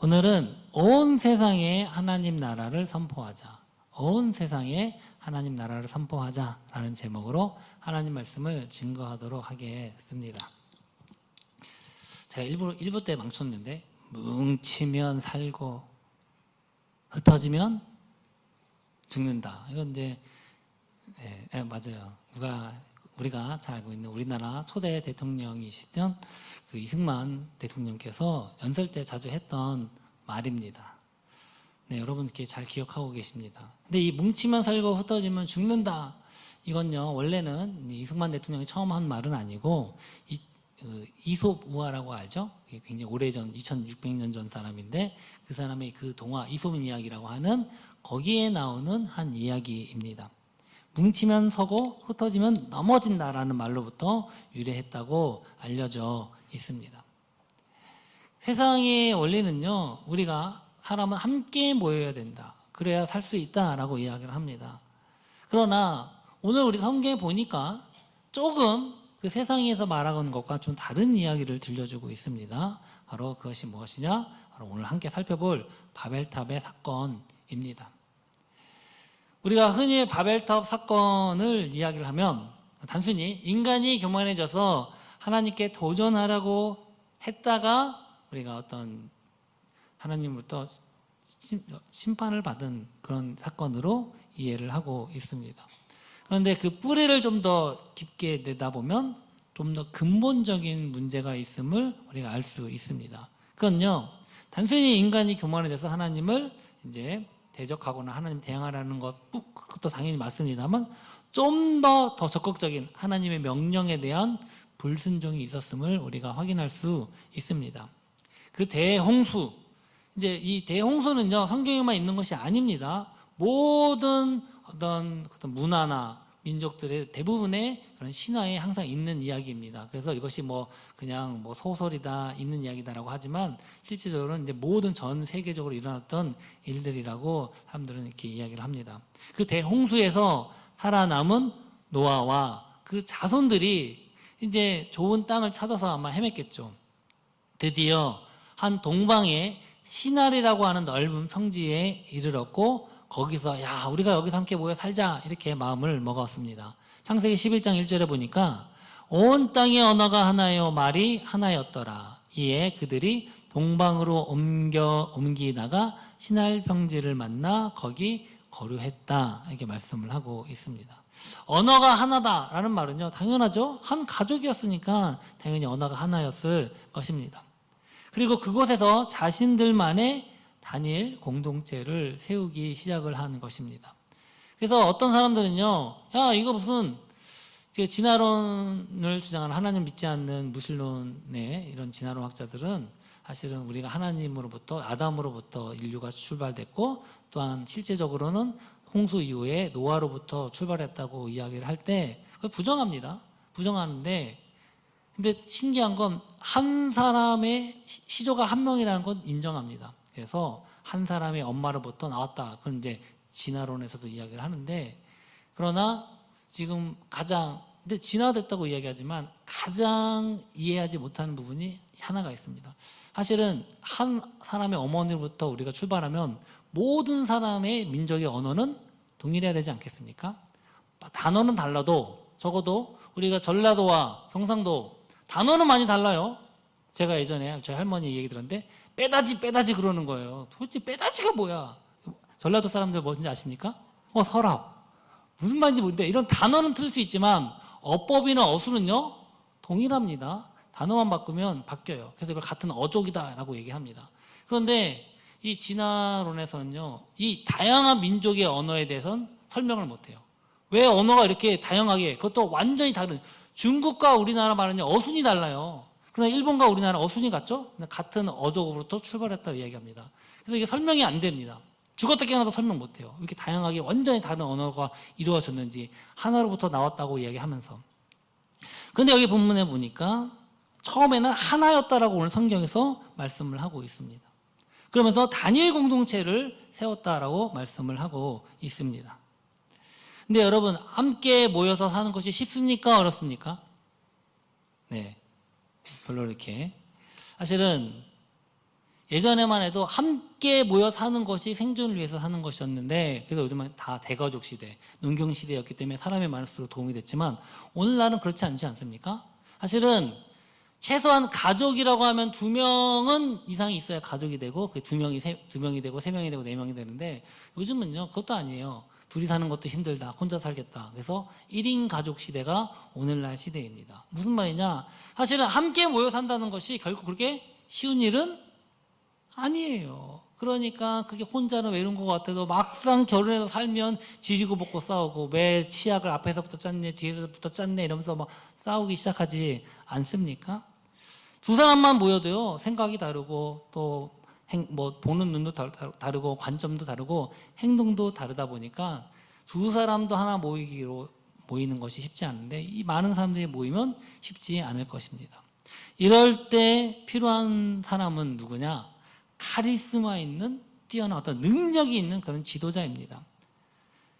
오늘은 온 세상에 하나님 나라를 선포하자. 온 세상에 하나님 나라를 선포하자라는 제목으로 하나님 말씀을 증거하도록 하겠습니다. 제가 일부 때 망쳤는데 뭉치면 살고 흩어지면 죽는다. 이건 이제 맞아요. 우리가 잘 알고 있는 우리나라 초대 대통령이시던 그 이승만 대통령께서 연설 때 자주 했던 말입니다. 네, 여러분 이렇게 잘 기억하고 계십니다. 근데 이 뭉치면 살고 흩어지면 죽는다. 이건요, 원래는 이승만 대통령이 처음 한 말은 아니고 이솝 우화라고 알죠? 굉장히 오래전 2600년 전 사람인데 그 사람의 그 동화 이솝 이야기라고 하는 거기에 나오는 한 이야기입니다. 뭉치면 서고 흩어지면 넘어진다라는 말로부터 유래했다고 알려져 있습니다. 세상의 원리는요, 우리가 사람은 함께 모여야 된다. 그래야 살 수 있다라고 이야기를 합니다. 그러나 오늘 우리 성경에 보니까 조금 그 세상에서 말하는 것과 좀 다른 이야기를 들려주고 있습니다. 바로 그것이 무엇이냐? 바로 오늘 함께 살펴볼 바벨탑의 사건입니다. 우리가 흔히 바벨탑 사건을 이야기를 하면 단순히 인간이 교만해져서 하나님께 도전하려고 했다가 우리가 어떤 하나님으로부터 심판을 받은 그런 사건으로 이해를 하고 있습니다. 그런데 그 뿌리를 좀 더 깊게 내다보면 좀 더 근본적인 문제가 있음을 우리가 알 수 있습니다. 그건요, 단순히 인간이 교만해져서 하나님을 이제 대적하거나 하나님 대항하라는 그것도 당연히 맞습니다만 좀 더 적극적인 하나님의 명령에 대한 불순종이 있었음을 우리가 확인할 수 있습니다. 그 대홍수, 이제 이 대홍수는요, 성경에만 있는 것이 아닙니다. 모든 어떤 문화나 민족들의 대부분의 그런 신화에 항상 있는 이야기입니다. 그래서 이것이 그냥 소설이다, 있는 이야기다라고 하지만 실질적으로는 이제 모든 전 세계적으로 일어났던 일들이라고 사람들은 이렇게 이야기를 합니다. 그 대홍수에서 살아남은 노아와 그 자손들이 이제 좋은 땅을 찾아서 아마 헤맸겠죠. 드디어 한 동방의 시날이라고 하는 넓은 평지에 이르렀고 거기서 우리가 여기서 함께 모여 살자 이렇게 마음을 먹었습니다. 창세기 11장 1절에 보니까 온 땅의 언어가 하나요 말이 하나였더라. 이에 그들이 동방으로 옮기다가 시날 평지를 만나 거기 거류했다 이렇게 말씀을 하고 있습니다. 언어가 하나다라는 말은요, 당연하죠. 한 가족이었으니까 당연히 언어가 하나였을 것입니다. 그리고 그곳에서 자신들만의 단일 공동체를 세우기 시작을 한 것입니다. 그래서 어떤 사람들은요, 이거 무슨 진화론을 주장하는 하나님 믿지 않는 무신론의 이런 진화론 학자들은 사실은 우리가 하나님으로부터 아담으로부터 인류가 출발됐고 또한 실제적으로는 홍수 이후에 노아로부터 출발했다고 이야기를 할 때 부정합니다. 부정하는데 근데 신기한 건 한 사람의 시조가 한 명이라는 건 인정합니다. 그래서 한 사람의 엄마로부터 나왔다. 그건 이제 진화론에서도 이야기를 하는데, 그러나 지금 근데 진화됐다고 이야기하지만 가장 이해하지 못하는 부분이 하나가 있습니다. 사실은 한 사람의 어머니로부터 우리가 출발하면 모든 사람의 민족의 언어는 동일해야 되지 않겠습니까? 단어는 달라도 적어도 우리가 전라도와 경상도 단어는 많이 달라요. 제가 예전에 저희 할머니 얘기 들었는데 빼다지 그러는 거예요. 도대체 빼다지가 뭐야? 전라도 사람들 뭔지 아십니까? 서랍. 무슨 말인지 모르는데 이런 단어는 틀릴 수 있지만 어법이나 어술은요 동일합니다. 단어만 바꾸면 바뀌어요. 그래서 이걸 같은 어족이다라고 얘기합니다. 그런데 이 진화론에서는요, 이 다양한 민족의 언어에 대해서는 설명을 못해요. 왜 언어가 이렇게 다양하게, 그것도 완전히 다른, 중국과 우리나라 말은요 어순이 달라요. 그러나 일본과 우리나라 어순이 같죠? 같은 어족으로부터 출발했다고 이야기합니다. 그래서 이게 설명이 안 됩니다. 죽었다 깨어나도 설명 못해요. 이렇게 다양하게 완전히 다른 언어가 이루어졌는지 하나로부터 나왔다고 이야기하면서. 근데 여기 본문에 보니까 처음에는 하나였다라고 오늘 성경에서 말씀을 하고 있습니다. 그러면서 단일 공동체를 세웠다라고 말씀을 하고 있습니다. 근데 여러분, 함께 모여서 사는 것이 쉽습니까? 어렵습니까? 네, 별로 이렇게. 사실은 예전에만 해도 함께 모여 사는 것이 생존을 위해서 사는 것이었는데, 그래서 요즘은 다 대가족 시대, 농경 시대였기 때문에 사람이 많을수록 도움이 됐지만, 오늘날은 그렇지 않지 않습니까? 사실은 최소한 가족이라고 하면 2명은 이상이 있어야 가족이 되고, 그 2명이 되고 3명이 되고 4명이 되는데, 요즘은요 그것도 아니에요. 둘이 사는 것도 힘들다, 혼자 살겠다. 그래서 1인 가족 시대가 오늘날 시대입니다. 무슨 말이냐, 사실은 함께 모여 산다는 것이 결국 그렇게 쉬운 일은 아니에요. 그러니까 그게 혼자는 외로운 것 같아도 막상 결혼해서 살면 지지고 볶고 싸우고, 매 치약을 앞에서부터 짰네 뒤에서부터 짰네 이러면서 막 싸우기 시작하지 않습니까? 두 사람만 모여도요 생각이 다르고, 또 뭐 보는 눈도 다르고, 관점도 다르고, 행동도 다르다 보니까 두 사람도 하나 모이는 것이 쉽지 않은데, 이 많은 사람들이 모이면 쉽지 않을 것입니다. 이럴 때 필요한 사람은 누구냐? 카리스마 있는, 뛰어난 어떤 능력이 있는 그런 지도자입니다.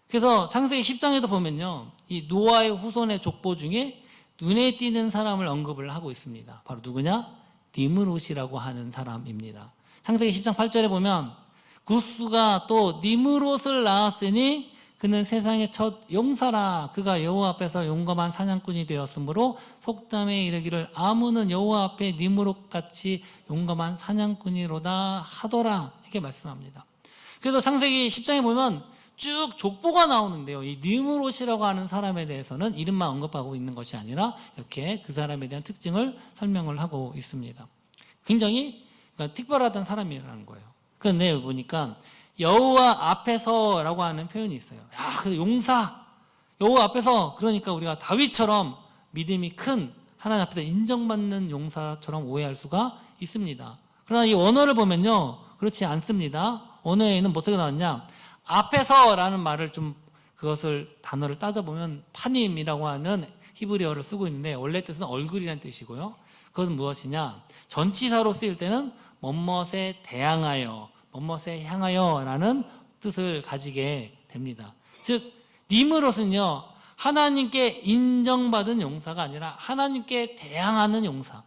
그래서 창세기 10장에도 보면요, 이 노아의 후손의 족보 중에 눈에 띄는 사람을 언급을 하고 있습니다. 바로 누구냐? 니므롯이라고 하는 사람입니다. 창세기 10장 8절에 보면, 구스가 또 니므롯을 낳았으니 그는 세상의 첫 용사라. 그가 여호와 앞에서 용감한 사냥꾼이 되었으므로 속담에 이르기를 아무는 여호와 앞에 니므롯같이 용감한 사냥꾼이로다 하더라, 이렇게 말씀합니다. 그래서 창세기 10장에 보면 쭉 족보가 나오는데요, 이 니므롯이라고 하는 사람에 대해서는 이름만 언급하고 있는 것이 아니라 이렇게 그 사람에 대한 특징을 설명을 하고 있습니다. 굉장히 특별하던 사람이라는 거예요. 그런데 보니까 여호와 앞에서라고 하는 표현이 있어요. 야, 그 용사, 여호와 앞에서, 그러니까 우리가 다윗처럼 믿음이 큰, 하나님 앞에서 인정받는 용사처럼 오해할 수가 있습니다. 그러나 이 원어를 보면요 그렇지 않습니다. 원어에는 어떻게 나왔냐, 앞에서라는 말을 좀, 그것을 단어를 따져보면 파님이라고 하는 히브리어를 쓰고 있는데, 원래 뜻은 얼굴이라는 뜻이고요. 그것은 무엇이냐, 전치사로 쓰일 때는 뭐뭇에 대항하여, 뭐뭇에 향하여 라는 뜻을 가지게 됩니다. 즉 니므롯은요 하나님께 인정받은 용사가 아니라 하나님께 대항하는 용사,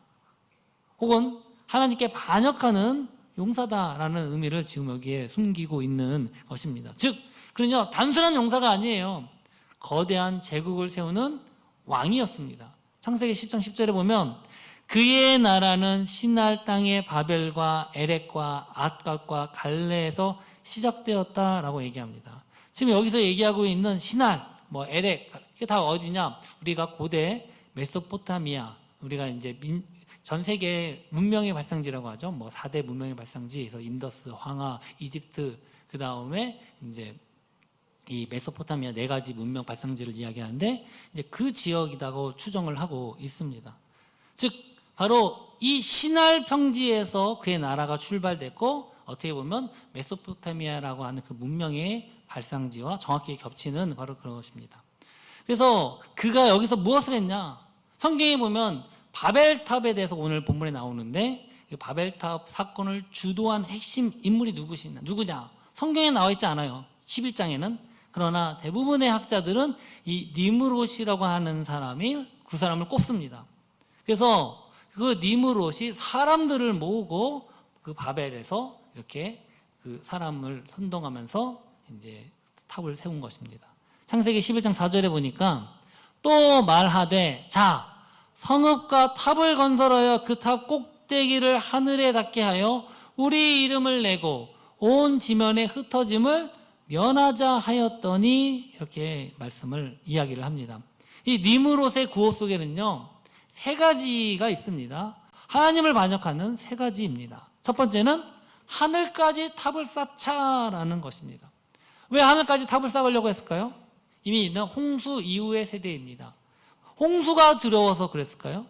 혹은 하나님께 반역하는 용사다라는 의미를 지금 여기에 숨기고 있는 것입니다. 즉 그는요 단순한 용사가 아니에요. 거대한 제국을 세우는 왕이었습니다. 창세기 10장 10절에 보면, 그의 나라는 시날 땅의 바벨과 에렉과 앗갓과 갈레에서 시작되었다라고 얘기합니다. 지금 여기서 얘기하고 있는 시날, 뭐 에렉, 이게 다 어디냐? 우리가 고대 메소포타미아, 우리가 이제 전 세계 문명의 발상지라고 하죠. 뭐 4대 문명의 발상지, 그래서 인더스, 황하, 이집트, 그 다음에 이제 이 메소포타미아 4가지 문명 발상지를 이야기하는데, 이제 그 지역이라고 추정을 하고 있습니다. 즉 바로 이 시날 평지에서 그의 나라가 출발됐고, 어떻게 보면 메소포타미아라고 하는 그 문명의 발상지와 정확히 겹치는 바로 그런 것입니다. 그래서 그가 여기서 무엇을 했냐, 성경에 보면 바벨탑에 대해서 오늘 본문에 나오는데, 그 바벨탑 사건을 주도한 핵심 인물이 누구냐, 성경에 나와 있지 않아요, 11장에는. 그러나 대부분의 학자들은 이 니므롯이라고 하는 그 사람을 꼽습니다. 그래서 그 니므롯이 사람들을 모으고 그 바벨에서 이렇게 그 사람을 선동하면서 이제 탑을 세운 것입니다. 창세기 11장 4절에 보니까, 또 말하되 자 성읍과 탑을 건설하여 그 탑 꼭대기를 하늘에 닿게 하여 우리 이름을 내고 온 지면에 흩어짐을 면하자 하였더니, 이렇게 말씀을 이야기를 합니다. 이 니므롯의 구호 속에는요 3가지가 있습니다. 하나님을 반역하는 3가지입니다. 첫 번째는 하늘까지 탑을 쌓자라는 것입니다. 왜 하늘까지 탑을 쌓으려고 했을까요? 이미 있는 홍수 이후의 세대입니다. 홍수가 두려워서 그랬을까요?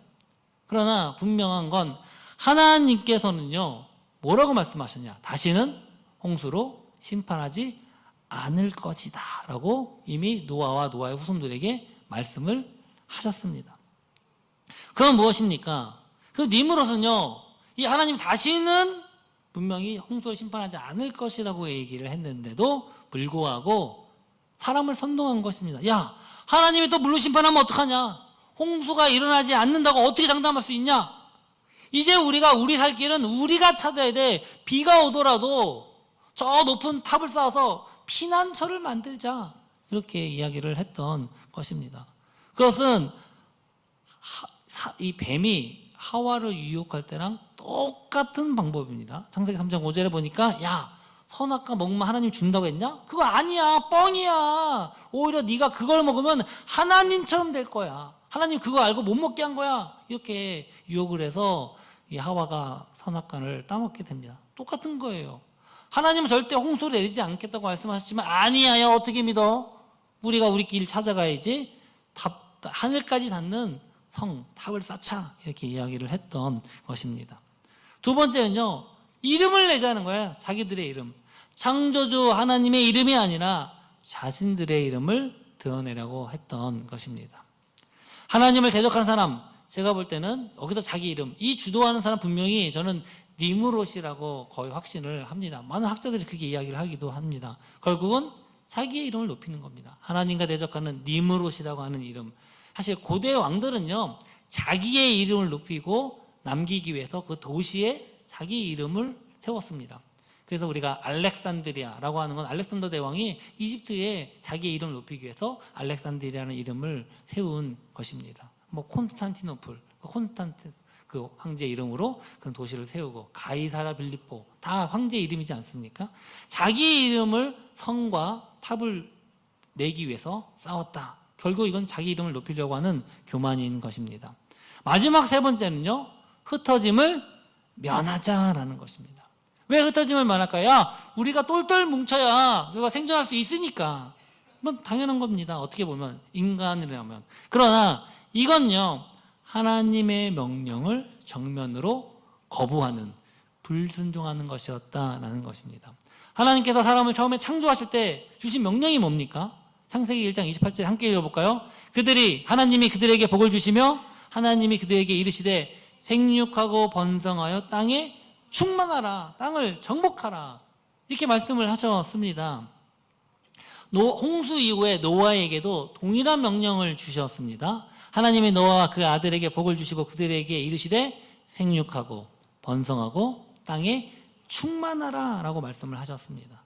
그러나 분명한 건 하나님께서는요 뭐라고 말씀하셨냐, 다시는 홍수로 심판하지 않을 것이다 라고 이미 노아와 노아의 후손들에게 말씀을 하셨습니다. 그건 무엇입니까? 그 니므롯은요 이 하나님 다시는 분명히 홍수를 심판하지 않을 것이라고 얘기를 했는데도 불구하고 사람을 선동한 것입니다. 야, 하나님이 또 물로 심판하면 어떡하냐, 홍수가 일어나지 않는다고 어떻게 장담할 수 있냐, 이제 우리 살 길은 우리가 찾아야 돼. 비가 오더라도 저 높은 탑을 쌓아서 피난처를 만들자. 이렇게 이야기를 했던 것입니다. 그것은 이 뱀이 하와를 유혹할 때랑 똑같은 방법입니다. 창세기 3장 5절에 보니까 야, 선악과 먹으면 하나님 준다고 했냐? 그거 아니야. 뻥이야. 오히려 네가 그걸 먹으면 하나님처럼 될 거야. 하나님 그거 알고 못 먹게 한 거야. 이렇게 유혹을 해서 이 하와가 선악과를 따먹게 됩니다. 똑같은 거예요. 하나님은 절대 홍수를 내리지 않겠다고 말씀하셨지만 아니야. 어떻게 믿어? 우리가 우리 길 찾아가야지. 하늘까지 닿는 탑을 쌓자. 이렇게 이야기를 했던 것입니다. 두 번째는요, 이름을 내자는 거예요. 자기들의 이름. 창조주 하나님의 이름이 아니라 자신들의 이름을 드러내려고 했던 것입니다. 하나님을 대적하는 사람, 제가 볼 때는 여기서 자기 이름, 이 주도하는 사람 분명히 저는 니므롯이라고 거의 확신을 합니다. 많은 학자들이 그렇게 이야기를 하기도 합니다. 결국은 자기의 이름을 높이는 겁니다. 하나님과 대적하는 니므롯이라고 하는 이름. 사실 고대 왕들은요, 자기의 이름을 높이고 남기기 위해서 그 도시에 자기 이름을 세웠습니다. 그래서 우리가 알렉산드리아라고 하는 건 알렉산더 대왕이 이집트에 자기의 이름을 높이기 위해서 알렉산드리아라는 이름을 세운 것입니다. 뭐 콘스탄티노플, 그 황제 이름으로 그 도시를 세우고, 가이사라 빌립보, 다 황제 이름이지 않습니까? 자기 이름을 성과 탑을 내기 위해서 싸웠다. 결국 이건 자기 이름을 높이려고 하는 교만인 것입니다. 마지막 세 번째는요, 흩어짐을 면하자라는 것입니다. 왜 흩어짐을 면할까요? 야, 우리가 똘똘 뭉쳐야 우리가 생존할 수 있으니까. 뭐 당연한 겁니다. 어떻게 보면 인간이라면. 그러나 이건요, 하나님의 명령을 정면으로 거부하는, 불순종하는 것이었다라는 것입니다. 하나님께서 사람을 처음에 창조하실 때 주신 명령이 뭡니까? 창세기 1장 28절 함께 읽어볼까요? 하나님이 그들에게 복을 주시며 하나님이 그들에게 이르시되 생육하고 번성하여 땅에 충만하라, 땅을 정복하라, 이렇게 말씀을 하셨습니다. 홍수 이후에 노아에게도 동일한 명령을 주셨습니다. 하나님이 노아와 그 아들에게 복을 주시고 그들에게 이르시되 생육하고 번성하고 땅에 충만하라 라고 말씀을 하셨습니다.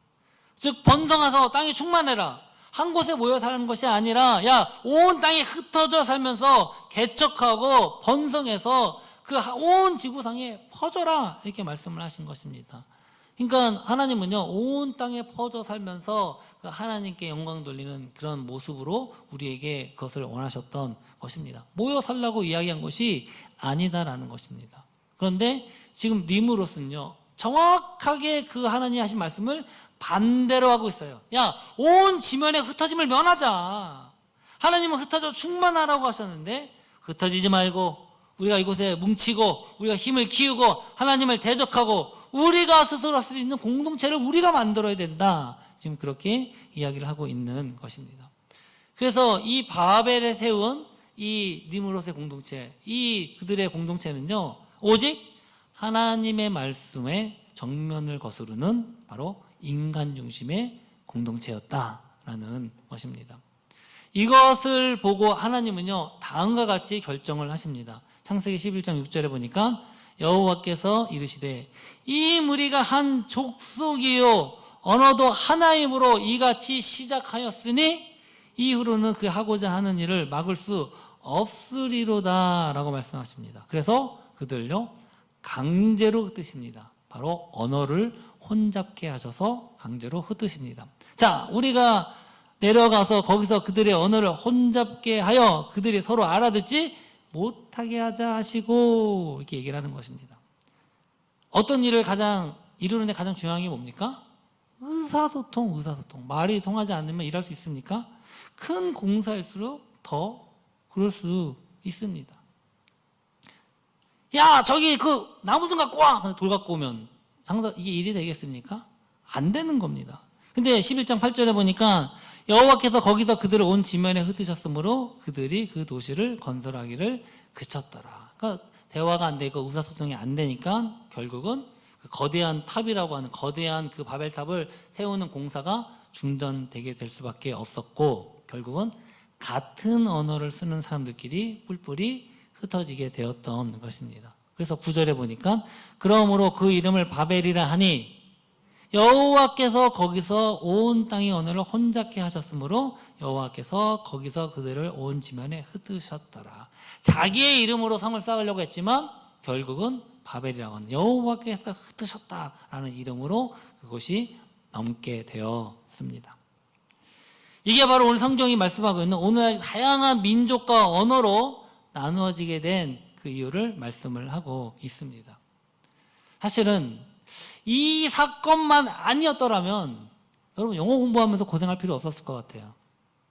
즉 번성해서 땅에 충만해라, 한 곳에 모여 사는 것이 아니라 온 땅에 흩어져 살면서 개척하고 번성해서 그 온 지구상에 퍼져라, 이렇게 말씀을 하신 것입니다. 그러니까 하나님은요, 온 땅에 퍼져 살면서 그 하나님께 영광 돌리는 그런 모습으로 우리에게 그것을 원하셨던 것입니다. 모여 살라고 이야기한 것이 아니다라는 것입니다. 그런데 지금 니므롯은요, 정확하게 그 하나님이 하신 말씀을 반대로 하고 있어요. 온 지면에 흩어짐을 면하자. 하나님은 흩어져 충만하라고 하셨는데 흩어지지 말고 우리가 이곳에 뭉치고 우리가 힘을 키우고 하나님을 대적하고 우리가 스스로 할 수 있는 공동체를 우리가 만들어야 된다. 지금 그렇게 이야기를 하고 있는 것입니다. 그래서 이 바벨에 세운 이 니므롯의 공동체, 그들의 공동체는요, 오직 하나님의 말씀에 정면을 거스르는 바로 인간 중심의 공동체였다라는 것입니다. 이것을 보고 하나님은요, 다음과 같이 결정을 하십니다. 창세기 11장 6절에 보니까 여호와께서 이르시되 이 무리가 한 족속이요 언어도 하나임으로 이같이 시작하였으니 이후로는 그 하고자 하는 일을 막을 수 없으리로다 라고 말씀하십니다. 그래서 그들요, 강제로 흩으십니다. 바로 언어를 혼잡게 하셔서 강제로 흩으십니다. 자, 우리가 내려가서 거기서 그들의 언어를 혼잡게 하여 그들이 서로 알아듣지 못하게 하자 하시고, 이렇게 얘기를 하는 것입니다. 어떤 일을 이루는 데 가장 중요한 게 뭡니까? 의사소통. 말이 통하지 않으면 일할 수 있습니까? 큰 공사일수록 더 그럴 수 있습니다. 저기 그 나무 좀 갖고 와! 돌 갖고 오면 이게 일이 되겠습니까? 안 되는 겁니다. 근데 11장 8절에 보니까 여호와께서 거기서 그들을 온 지면에 흩으셨으므로 그들이 그 도시를 건설하기를 그쳤더라. 그러니까 대화가 안 되고 의사소통이 안 되니까 결국은 그 거대한 탑이라고 하는 거대한 그 바벨탑을 세우는 공사가 중단되게 될 수밖에 없었고, 결국은 같은 언어를 쓰는 사람들끼리 뿔뿔이 흩어지게 되었던 것입니다. 그래서 9절에 보니까 그러므로 그 이름을 바벨이라 하니 여호와께서 거기서 온 땅의 언어를 혼잡게 하셨으므로 여호와께서 거기서 그들을 온 지면에 흩으셨더라. 자기의 이름으로 성을 쌓으려고 했지만 결국은 바벨이라고 하는 여호와께서 흩으셨다라는 이름으로 그것이 넘게 되었습니다. 이게 바로 오늘 성경이 말씀하고 있는 오늘 다양한 민족과 언어로 나누어지게 된 그 이유를 말씀을 하고 있습니다. 사실은 이 사건만 아니었더라면 여러분 영어 공부하면서 고생할 필요 없었을 것 같아요.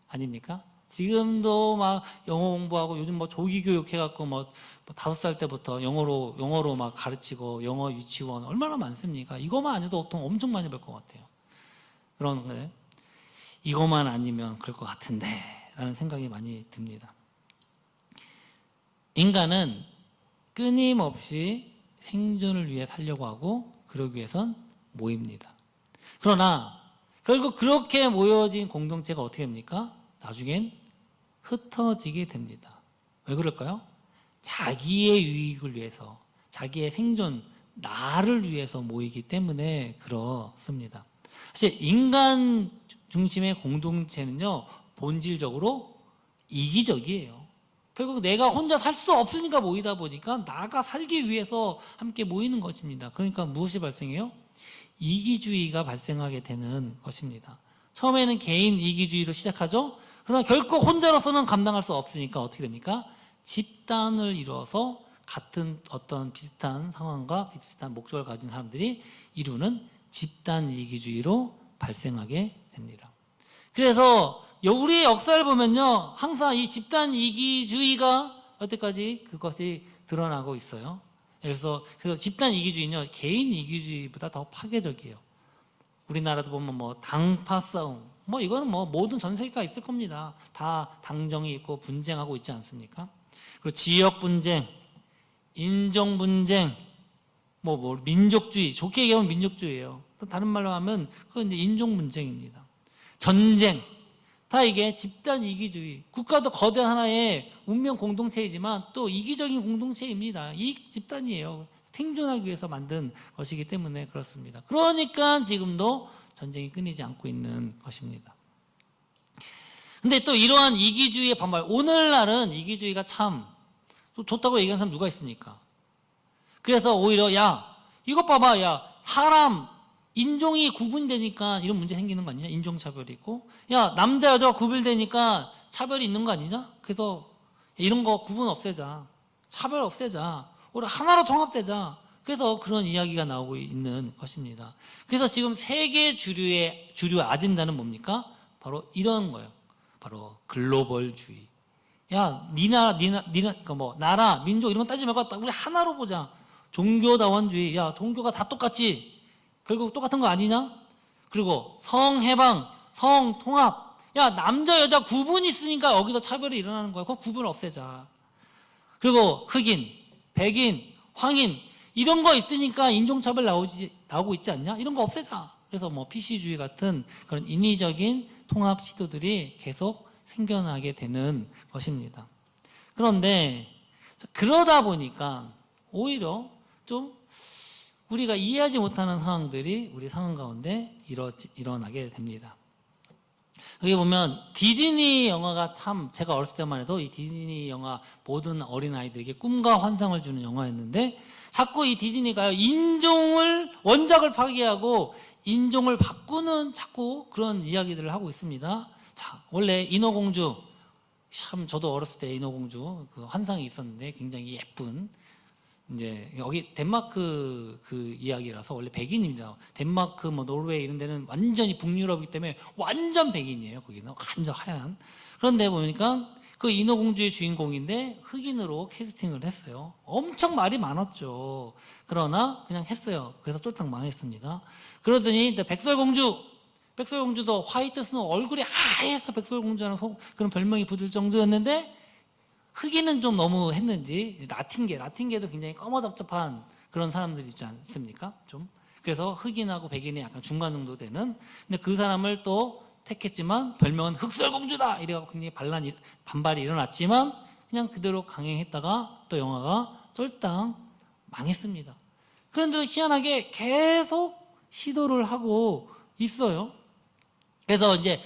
아닙니까? 지금도 막 영어 공부하고 요즘 뭐 조기 교육 해갖고 뭐 5살 때부터 영어로 막 가르치고 영어 유치원 얼마나 많습니까? 이것만 아니어도 돈 엄청 많이 벌 것 같아요. 그런데 이것만 아니면 그럴 것 같은데 라는 생각이 많이 듭니다. 인간은 끊임없이 생존을 위해 살려고 하고 그러기 위해선 모입니다. 그러나 결국 그렇게 모여진 공동체가 어떻게 됩니까? 나중엔 흩어지게 됩니다. 왜 그럴까요? 자기의 유익을 위해서, 자기의 생존, 나를 위해서 모이기 때문에 그렇습니다. 사실 인간 중심의 공동체는요, 본질적으로 이기적이에요. 결국 내가 혼자 살 수 없으니까 모이다 보니까 나가 살기 위해서 함께 모이는 것입니다. 그러니까 무엇이 발생해요? 이기주의가 발생하게 되는 것입니다. 처음에는 개인 이기주의로 시작하죠. 그러나 결코 혼자로서는 감당할 수 없으니까 어떻게 됩니까? 집단을 이루어서 같은 어떤 비슷한 상황과 비슷한 목적을 가진 사람들이 이루는 집단 이기주의로 발생하게 됩니다. 그래서 우리의 역사를 보면요, 항상 이 집단 이기주의가 여태까지 그것이 드러나고 있어요. 그래서 집단 이기주의는요, 개인 이기주의보다 더 파괴적이에요. 우리나라도 보면 뭐 당파 싸움, 뭐 이거는 뭐 모든 전 세계가 있을 겁니다. 다 당정이 있고 분쟁하고 있지 않습니까? 그리고 지역 분쟁, 인종 분쟁, 뭐 민족주의, 좋게 얘기하면 민족주의예요. 또 다른 말로 하면 그건 이제 인종 분쟁입니다. 전쟁, 다 이게 집단 이기주의, 국가도 거대한 하나의 운명 공동체이지만 또 이기적인 공동체입니다. 이익 집단이에요. 생존하기 위해서 만든 것이기 때문에 그렇습니다. 그러니까 지금도 전쟁이 끊이지 않고 있는 것입니다. 근데 또 이러한 이기주의의 반발, 오늘날은 이기주의가 참 좋다고 얘기하는 사람 누가 있습니까? 그래서 오히려 이것 봐봐, 사람 인종이 구분되니까 이런 문제 생기는 거 아니냐? 인종차별이 있고, 남자 여자가 구별되니까 차별이 있는 거 아니냐? 그래서 이런 거 구분 없애자, 차별 없애자, 우리 하나로 통합되자. 그래서 그런 이야기가 나오고 있는 것입니다. 그래서 지금 세계 주류의 주류 아젠다는 뭡니까? 바로 이런 거예요. 바로 글로벌주의. 그러니까 뭐 나라, 민족 이런 거 따지지 말고 우리 하나로 보자. 종교다원주의. 종교가 다 똑같지. 결국 똑같은 거 아니냐? 그리고 성해방, 성통합. 남자 여자 구분이 있으니까 여기서 차별이 일어나는 거야. 그 구분을 없애자. 그리고 흑인, 백인, 황인 이런 거 있으니까 인종차별 나오고 있지 않냐? 이런 거 없애자. 그래서 뭐 PC주의 같은 그런 인위적인 통합 시도들이 계속 생겨나게 되는 것입니다. 그런데 그러다 보니까 오히려 좀 우리가 이해하지 못하는 상황들이 우리 상황 가운데 일어나게 됩니다. 여기 보면 디즈니 영화가 참 제가 어렸을 때만 해도 이 디즈니 영화 모든 어린아이들에게 꿈과 환상을 주는 영화였는데 자꾸 이 디즈니가 원작을 파괴하고 인종을 바꾸는 자꾸 그런 이야기들을 하고 있습니다. 자, 원래 인어공주, 참 저도 어렸을 때 인어공주 그 환상이 있었는데 굉장히 예쁜, 이제 여기 덴마크 그 이야기라서 원래 백인입니다. 덴마크 뭐 노르웨이 이런 데는 완전히 북유럽이기 때문에 완전 백인이에요. 거기는 완전 하얀. 그런데 보니까 그 인어공주의 주인공인데 흑인으로 캐스팅을 했어요. 엄청 말이 많았죠. 그러나 그냥 했어요. 그래서 쫄딱 망했습니다. 그러더니 백설공주도 화이트 스노우, 얼굴이 하얘서 백설공주라는 그런 별명이 붙을 정도였는데 흑인은 좀 너무 했는지 라틴계도 굉장히 꺼머잡잡한 그런 사람들 있지 않습니까? 좀 그래서 흑인하고 백인이 약간 중간 정도 되는, 근데 그 사람을 또 택했지만 별명은 흑설공주다 이래갖고 굉장히 반발이 일어났지만 그냥 그대로 강행했다가 또 영화가 쫄딱 망했습니다. 그런데 희한하게 계속 시도를 하고 있어요. 그래서 이제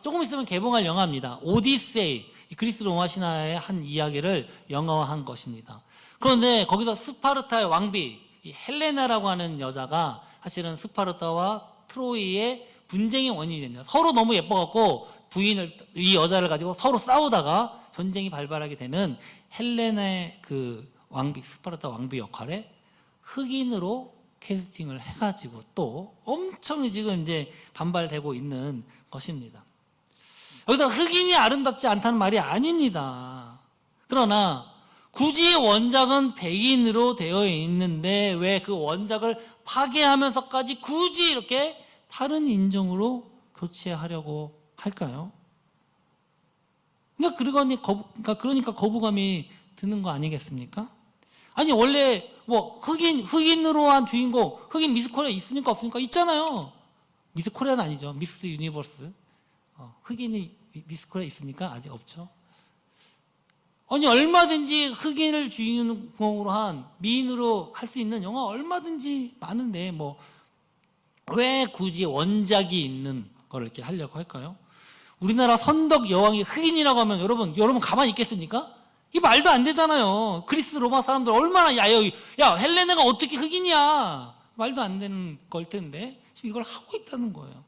조금 있으면 개봉할 영화입니다. 오디세이, 그리스 로마 신화의 한 이야기를 영화화한 것입니다. 그런데 거기서 스파르타의 왕비 이 헬레나라고 하는 여자가 사실은 스파르타와 트로이의 분쟁의 원인이 됩니다. 서로 너무 예뻐갖고 이 여자를 가지고 서로 싸우다가 전쟁이 발발하게 되는 헬레나의 그 왕비, 스파르타 왕비 역할에 흑인으로 캐스팅을 해가지고 또 엄청 지금 이제 반발되고 있는 것입니다. 여기서 흑인이 아름답지 않다는 말이 아닙니다. 그러나 굳이 원작은 백인으로 되어 있는데 왜 그 원작을 파괴하면서까지 굳이 이렇게 다른 인종으로 교체하려고 할까요? 그러니까 거부감이 드는 거 아니겠습니까? 아니 원래 뭐 흑인으로 한 주인공, 흑인 미스 코리아 있습니까 없습니까? 있잖아요. 미스 코리아는 아니죠. 미스 유니버스. 흑인이 미스 코리아 있습니까? 아직 없죠. 아니 얼마든지 흑인을 주인공으로 한 미인으로 할 수 있는 영화 얼마든지 많은데 뭐 왜 굳이 원작이 있는 걸 이렇게 하려고 할까요? 우리나라 선덕 여왕이 흑인이라고 하면 여러분 가만히 있겠습니까? 이게 말도 안 되잖아요. 그리스 로마 사람들 얼마나 야 헬레나가 어떻게 흑인이야? 말도 안 되는 걸 텐데 지금 이걸 하고 있다는 거예요.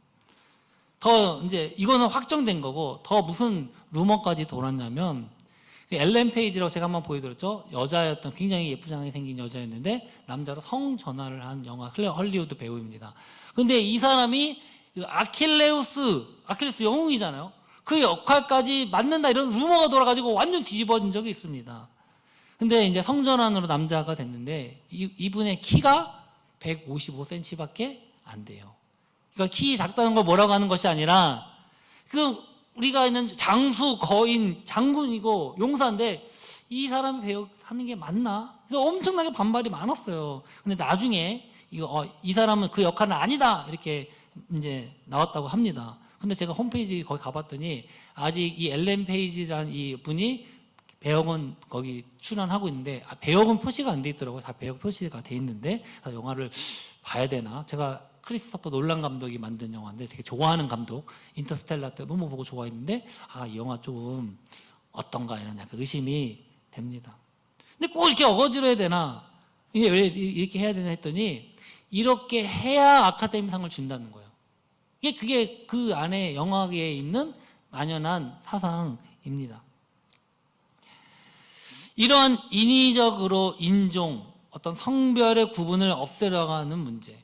더 이제 이거는 확정된 거고 더 무슨 루머까지 돌았냐면 엘렌 페이지라고 제가 한번 보여드렸죠. 여자였던 굉장히 예쁘장하게 생긴 여자였는데 남자로 성전환을 한 영화 헐리우드 배우입니다. 근데 이 사람이 아킬레우스 영웅이잖아요. 그 역할까지 맡는다 이런 루머가 돌아가지고 완전 뒤집어진 적이 있습니다. 근데 이제 성전환으로 남자가 됐는데 이분의 키가 155cm밖에 안 돼요. 그러니까 키 작다는 걸 뭐라고 하는 것이 아니라 우리가 있는 장수, 거인, 장군이고 용사인데 이 사람이 배역하는 게 맞나? 그래서 엄청나게 반발이 많았어요. 근데 나중에 이 사람은 그 역할은 아니다 이렇게 이제 나왔다고 합니다. 근데 제가 홈페이지 거기 가봤더니 아직 이 엘렌 페이지라는 이 분이 배역은 거기 출연하고 있는데 배역은 표시가 안 돼 있더라고요. 다 배역 표시가 돼 있는데 영화를 봐야 되나? 제가 크리스토퍼 놀란 감독이 만든 영화인데 되게 좋아하는 감독, 인터스텔라 때 너무 보고 좋아했는데 이 영화 좀 어떤가 이런 약간 의심이 됩니다. 근데 꼭 이렇게 어거지로 해야 되나? 이게 왜 이렇게 해야 되나 했더니 이렇게 해야 아카데미상을 준다는 거예요. 그게 그 안에 영화계에 있는 만연한 사상입니다. 이런 인위적으로 인종, 어떤 성별의 구분을 없애려고 하는 문제.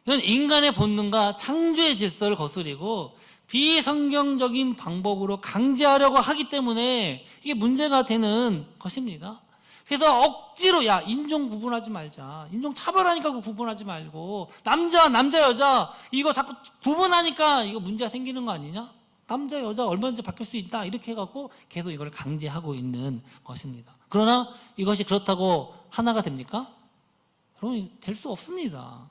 이건 인간의 본능과 창조의 질서를 거스리고 비성경적인 방법으로 강제하려고 하기 때문에 이게 문제가 되는 것입니다. 그래서 억지로 인종 구분하지 말자. 인종 차별하니까 그 구분하지 말고 남자 여자 이거 자꾸 구분하니까 이거 문제가 생기는 거 아니냐? 남자 여자 얼마든지 바뀔 수 있다 이렇게 해갖고 계속 이걸 강제하고 있는 것입니다. 그러나 이것이 그렇다고 하나가 됩니까? 여러분 될 수 없습니다.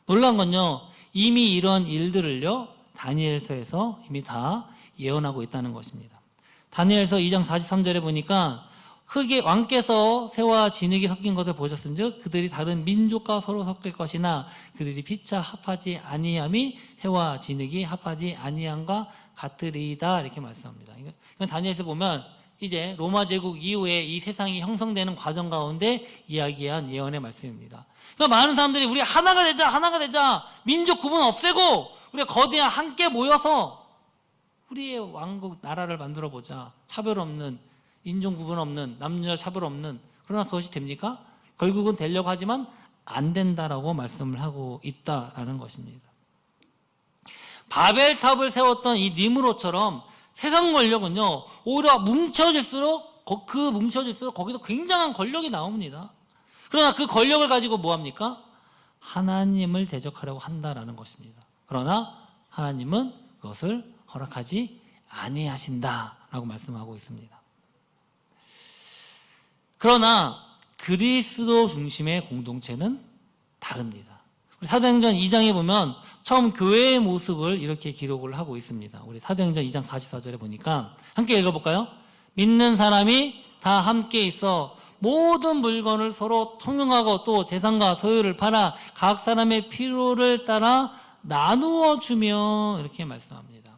놀라운 건요 이미 이런 일들을요 다니엘서에서 이미 다 예언하고 있다는 것입니다. 다니엘서 2장 43절에 보니까 흑의 왕께서 새와 진흙이 섞인 것을 보셨은즉 그들이 다른 민족과 서로 섞일 것이나 그들이 피차 합하지 아니함이 새와 진흙이 합하지 아니함과 같으리이다 이렇게 말씀합니다. 이건 다니엘서 보면 이제 로마 제국 이후에 이 세상이 형성되는 과정 가운데 이야기한 예언의 말씀입니다. 그러니까 많은 사람들이 우리 하나가 되자 민족 구분 없애고 우리가 거대한 함께 모여서 우리의 왕국 나라를 만들어 보자. 차별 없는 인종 구분 없는 남녀 차별 없는 그러나 그것이 됩니까? 결국은 되려고 하지만 안 된다라고 말씀을 하고 있다라는 것입니다. 바벨탑을 세웠던 이 니므롯처럼 세상 권력은요 오히려 뭉쳐질수록 거기서 굉장한 권력이 나옵니다. 그러나 그 권력을 가지고 뭐합니까? 하나님을 대적하려고 한다라는 것입니다. 그러나 하나님은 그것을 허락하지 아니하신다라고 말씀하고 있습니다. 그러나 그리스도 중심의 공동체는 다릅니다. 우리 사도행전 2장에 보면 처음 교회의 모습을 이렇게 기록을 하고 있습니다. 우리 사도행전 2장 44절에 보니까 함께 읽어볼까요? 믿는 사람이 다 함께 있어 모든 물건을 서로 통용하고 또 재산과 소유를 팔아 각 사람의 필요를 따라 나누어 주며 이렇게 말씀합니다.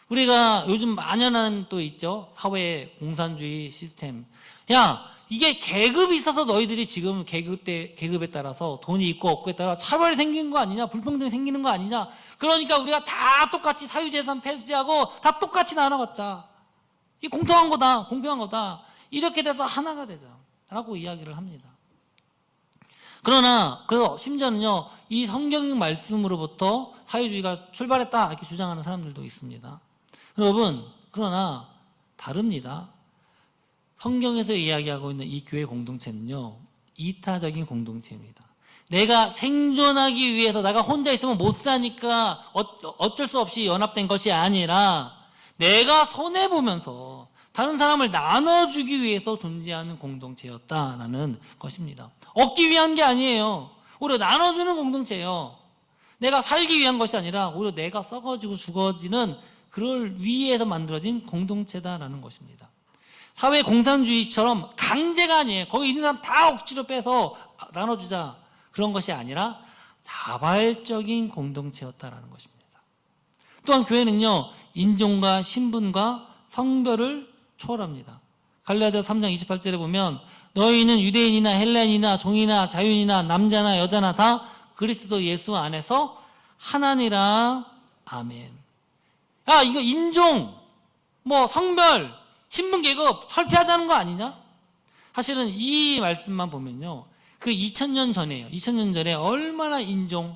우리가 요즘 만연한 또 있죠. 사회 공산주의 시스템. 야, 이게 계급이 있어서 너희들이 지금 계급에 따라서 돈이 있고 없고에 따라 차별이 생기는 거 아니냐, 불평등이 생기는 거 아니냐. 그러니까 우리가 다 똑같이 사유재산 폐지하고 다 똑같이 나눠갖자. 이 공평한 거다, 공평한 거다. 이렇게 돼서 하나가 되자 라고 이야기를 합니다. 그러나 심지어는요, 이 성경적 말씀으로부터 사회주의가 출발했다 이렇게 주장하는 사람들도 있습니다. 여러분, 그러나 다릅니다. 성경에서 이야기하고 있는 이 교회 공동체는요, 이타적인 공동체입니다. 내가 생존하기 위해서 내가 혼자 있으면 못 사니까 어쩔 수 없이 연합된 것이 아니라 내가 손해보면서 다른 사람을 나눠주기 위해서 존재하는 공동체였다라는 것입니다. 얻기 위한 게 아니에요. 오히려 나눠주는 공동체예요. 내가 살기 위한 것이 아니라 오히려 내가 썩어지고 죽어지는 그럴 위에서 만들어진 공동체다라는 것입니다. 사회 공산주의처럼 강제가 아니에요. 거기 있는 사람 다 억지로 빼서 나눠주자 그런 것이 아니라 자발적인 공동체였다라는 것입니다. 또한 교회는요, 인종과 신분과 성별을 초월합니다. 갈라디아서 3장 28절에 보면 너희는 유대인이나 헬레인이나 종이나 자유인이나 남자나 여자나 다 그리스도 예수 안에서 하나니라. 아멘. 야, 이거 인종, 성별, 신분 계급 설피하자는 거 아니냐? 사실은 이 말씀만 보면요, 그 2000년 전에요. 2000년 전에 얼마나 인종,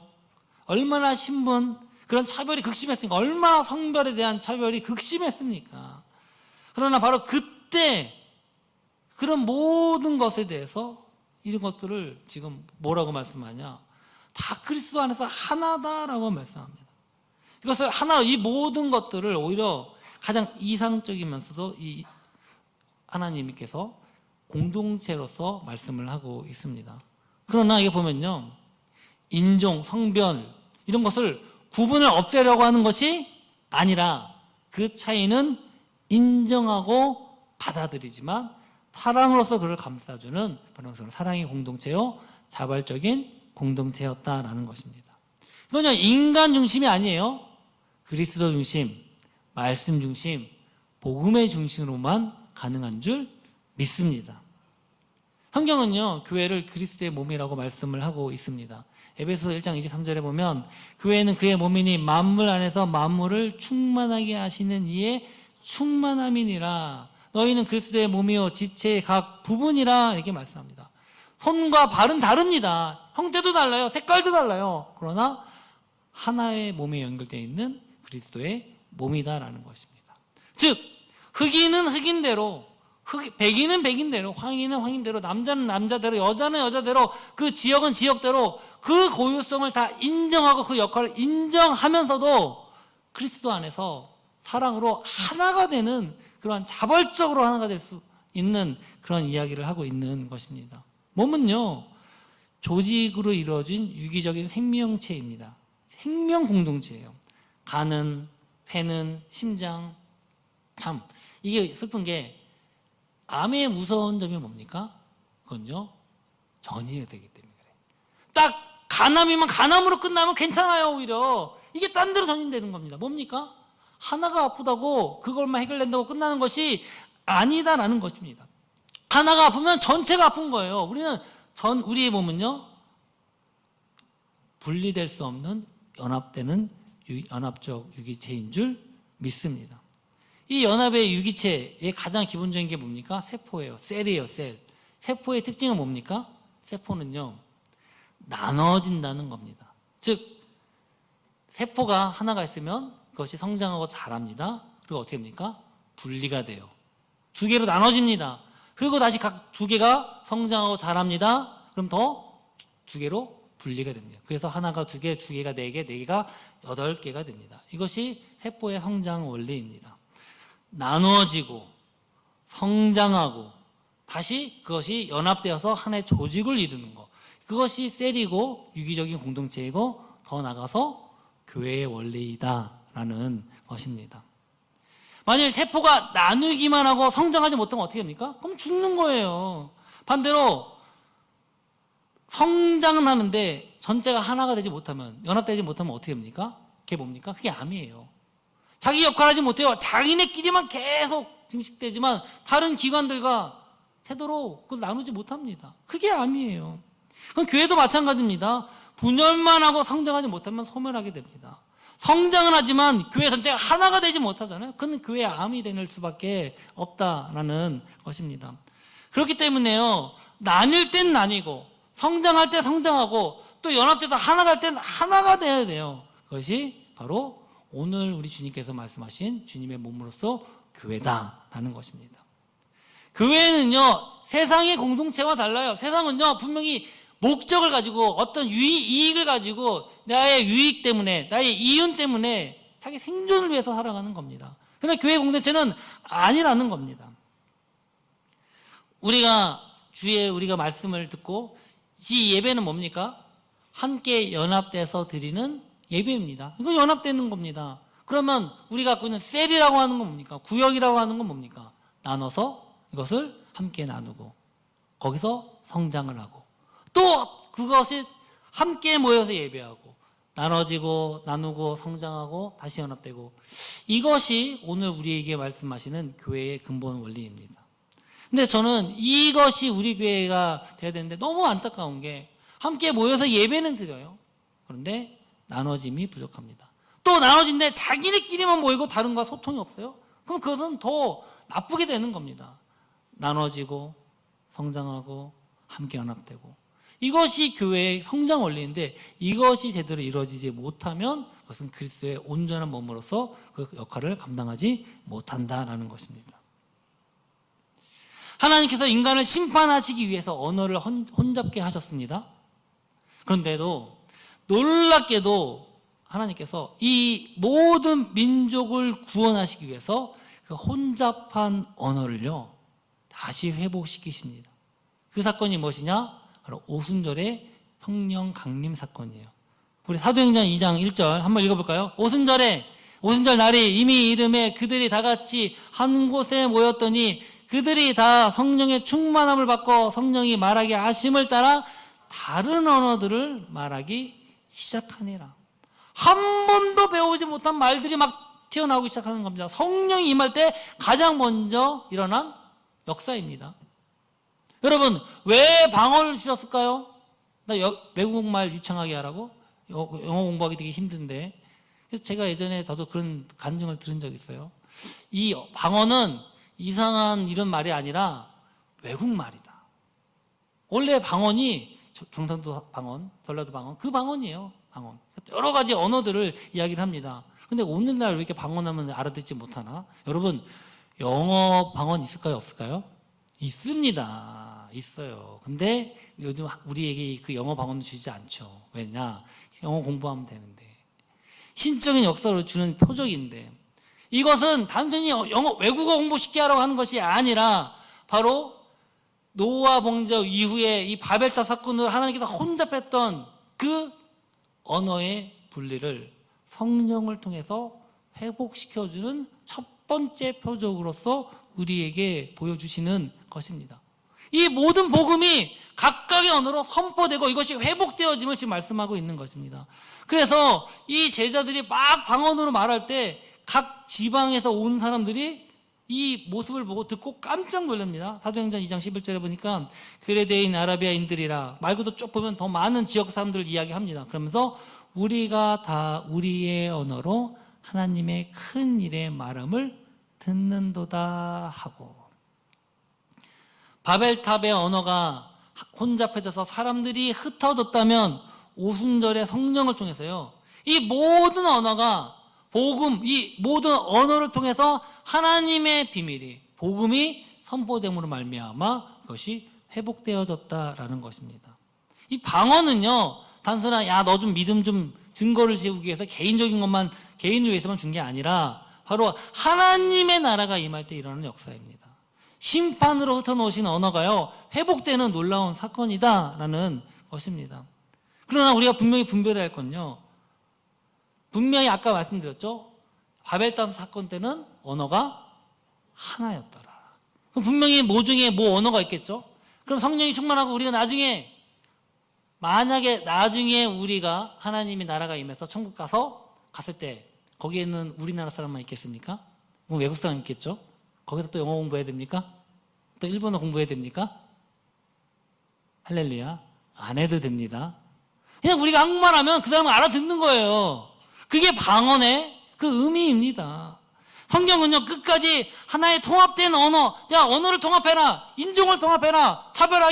얼마나 신분, 그런 차별이 극심했으니까, 얼마나 성별에 대한 차별이 극심했습니까? 그러나 바로 그때 그런 모든 것에 대해서 이런 것들을 지금 뭐라고 말씀하냐? 다 그리스도 안에서 하나다라고 말씀합니다. 이것을 이 모든 것들을 오히려 가장 이상적이면서도 이 하나님께서 공동체로서 말씀을 하고 있습니다. 그러나 이게 보면요, 인종, 성별 이런 것을 구분을 없애려고 하는 것이 아니라 그 차이는 인정하고 받아들이지만 사랑으로서 그를 감싸주는 바로 사랑의 공동체요, 자발적인 공동체였다라는 것입니다. 이건요, 인간 중심이 아니에요. 그리스도 중심, 말씀 중심, 복음의 중심으로만 가능한 줄 믿습니다. 성경은요, 교회를 그리스도의 몸이라고 말씀을 하고 있습니다. 에베소서 1장 23절에 보면 교회는 그의 몸이니 만물 안에서 만물을 충만하게 하시는 이의 충만함이니라. 너희는 그리스도의 몸이요 지체의 각 부분이라 이렇게 말씀합니다. 손과 발은 다릅니다. 형태도 달라요. 색깔도 달라요. 그러나 하나의 몸에 연결되어 있는 그리스도의 몸이다라는 것입니다. 즉 흑인은 흑인대로, 백인은 백인대로, 황인은 황인대로, 남자는 남자대로, 여자는 여자대로, 그 지역은 지역대로 그 고유성을 다 인정하고 그 역할을 인정하면서도 그리스도 안에서 사랑으로 하나가 되는 그러한 자발적으로 하나가 될 수 있는 그런 이야기를 하고 있는 것입니다. 몸은요, 조직으로 이루어진 유기적인 생명체입니다. 생명 공동체예요. 간은, 폐는, 심장. 참 이게 슬픈 게 암의 무서운 점이 뭡니까? 그건요, 전이가 되기 때문에 그래요. 딱 간암이면 간암으로 끝나면 괜찮아요. 오히려 이게 딴 데로 전이되는 겁니다. 뭡니까? 하나가 아프다고 그걸만 해결된다고 끝나는 것이 아니다라는 것입니다. 하나가 아프면 전체가 아픈 거예요. 우리의 몸은요, 분리될 수 없는 연합되는 연합적 유기체인 줄 믿습니다. 이 연합의 유기체의 가장 기본적인 게 뭡니까? 세포예요. 셀이에요. 셀. 세포의 특징은 뭡니까? 세포는요, 나눠진다는 겁니다. 즉 세포가 하나가 있으면 그것이 성장하고 자랍니다. 그리고 어떻게 됩니까? 분리가 돼요. 두 개로 나눠집니다. 그리고 다시 각 두 개가 성장하고 자랍니다. 그럼 더 두 개로 분리가 됩니다. 그래서 하나가 두 개, 두 개가 네 개, 네 개가 8개가 됩니다. 이것이 세포의 성장 원리입니다. 나누어지고 성장하고 다시 그것이 연합되어서 하나의 조직을 이루는 것, 그것이 셀이고 유기적인 공동체이고 더 나아가서 교회의 원리이다라는 것입니다. 만약에 세포가 나누기만 하고 성장하지 못하면 어떻게 합니까? 그럼 죽는 거예요. 반대로 성장하는데 전체가 하나가 되지 못하면, 연합되지 못하면 어떻게 됩니까? 그게 뭡니까? 그게 암이에요. 자기 역할을 하지 못해요. 자기네끼리만 계속 증식되지만 다른 기관들과 제대로 그걸 나누지 못합니다. 그게 암이에요. 그럼 교회도 마찬가지입니다. 분열만 하고 성장하지 못하면 소멸하게 됩니다. 성장은 하지만 교회 전체가 하나가 되지 못하잖아요. 그건 교회의 암이 될 수밖에 없다라는 것입니다. 그렇기 때문에요, 나뉠 땐 나뉘고 성장할 때 성장하고 또 연합돼서 하나 갈 땐 하나가 되어야 돼요. 그것이 바로 오늘 우리 주님께서 말씀하신 주님의 몸으로서 교회다라는 것입니다. 교회는요, 세상의 공동체와 달라요. 세상은요, 분명히 목적을 가지고 어떤 이익을 가지고 나의 유익 때문에, 나의 이윤 때문에 자기 생존을 위해서 살아가는 겁니다. 그러나 교회 공동체는 아니라는 겁니다. 우리가 주에 우리가 말씀을 듣고 이 예배는 뭡니까? 함께 연합돼서 드리는 예배입니다. 이건 연합되는 겁니다. 그러면 우리가 갖고 있는 셀이라고 하는 건 뭡니까? 구역이라고 하는 건 뭡니까? 나눠서 이것을 함께 나누고 거기서 성장을 하고 또 그것이 함께 모여서 예배하고 나눠지고 나누고 성장하고 다시 연합되고, 이것이 오늘 우리에게 말씀하시는 교회의 근본 원리입니다. 근데 저는 이것이 우리 교회가 돼야 되는데 너무 안타까운 게 함께 모여서 예배는 드려요. 그런데 나눠짐이 부족합니다. 또 나눠진데 자기네끼리만 모이고 다른과 소통이 없어요? 그럼 그것은 더 나쁘게 되는 겁니다. 나눠지고 성장하고 함께 연합되고, 이것이 교회의 성장 원리인데 이것이 제대로 이루어지지 못하면 그것은 그리스도의 온전한 몸으로서 그 역할을 감당하지 못한다라는 것입니다. 하나님께서 인간을 심판하시기 위해서 언어를 혼잡게 하셨습니다. 그런데도 놀랍게도 하나님께서 이 모든 민족을 구원하시기 위해서 그 혼잡한 언어를요 다시 회복시키십니다. 그 사건이 무엇이냐? 바로 오순절의 성령 강림 사건이에요. 우리 사도행전 2장 1절 한번 읽어볼까요? 오순절 날이 이미 이름에 그들이 다 같이 한 곳에 모였더니 그들이 다 성령의 충만함을 받고 성령이 말하게 하심을 따라 다른 언어들을 말하기 시작하니라. 한 번도 배우지 못한 말들이 막 튀어나오기 시작하는 겁니다. 성령이 임할 때 가장 먼저 일어난 역사입니다. 여러분, 왜 방언을 주셨을까요? 나 외국말 유창하게 하라고? 영어 공부하기 되게 힘든데. 그래서 제가 예전에 저도 그런 간증을 들은 적이 있어요. 이 방언은 이상한 이런 말이 아니라 외국말이다. 원래 방언이 경상도 방언, 전라도 방언, 그 방언이에요. 방언. 여러 가지 언어들을 이야기를 합니다. 근데 오늘날 왜 이렇게 방언하면 알아듣지 못하나? 여러분, 영어 방언 있을까요? 없을까요? 있습니다. 있어요. 근데 요즘 우리에게 그 영어 방언을 주지 않죠. 왜냐? 영어 공부하면 되는데. 신적인 역사를 주는 표적인데, 이것은 단순히 외국어 공부시키게 하라고 하는 것이 아니라 바로 노아 범죄 이후에 이 바벨탑 사건으로 하나님께서 혼잡했던 그 언어의 분리를 성령을 통해서 회복시켜주는 첫 번째 표적으로서 우리에게 보여주시는 것입니다. 이 모든 복음이 각각의 언어로 선포되고 이것이 회복되어짐을 지금 말씀하고 있는 것입니다. 그래서 이 제자들이 막 방언으로 말할 때 각 지방에서 온 사람들이 이 모습을 보고 듣고 깜짝 놀랍니다. 사도행전 2장 11절에 보니까 그레데인 아라비아인들이라 말고도 쭉 보면 더 많은 지역 사람들을 이야기합니다. 그러면서 우리가 다 우리의 언어로 하나님의 큰 일의 말함을 듣는도다 하고, 바벨탑의 언어가 혼잡해져서 사람들이 흩어졌다면 오순절의 성령을 통해서요, 이 모든 언어가 복음, 이 모든 언어를 통해서 하나님의 비밀이, 복음이 선포됨으로 말미암아 그것이 회복되어졌다라는 것입니다. 이 방언은요, 단순한 야 너 좀 믿음 좀 증거를 세우기 위해서 개인적인 것만, 개인을 위해서만 준 게 아니라 바로 하나님의 나라가 임할 때 일어나는 역사입니다. 심판으로 흩어놓으신 언어가요 회복되는 놀라운 사건이다라는 것입니다. 그러나 우리가 분명히 분별해야 할 건요, 분명히 아까 말씀드렸죠, 바벨탑 사건 때는 언어가 하나였더라. 분명히 뭐 중에 뭐 언어가 있겠죠. 그럼 성령이 충만하고 우리가 나중에 만약에 나중에 우리가 하나님의 나라가 임해서 천국 갔을 때 거기에는 우리나라 사람만 있겠습니까? 그럼 외국 사람 있겠죠? 거기서 또 영어 공부해야 됩니까? 또 일본어 공부해야 됩니까? 할렐루야. 안 해도 됩니다. 그냥 우리가 한국말 하면 그 사람은 알아듣는 거예요. 그게 방언의 그 의미입니다. 성경은요, 끝까지 하나의 통합된 언어, 야, 언어를 통합해라, 인종을 통합해라, 차별을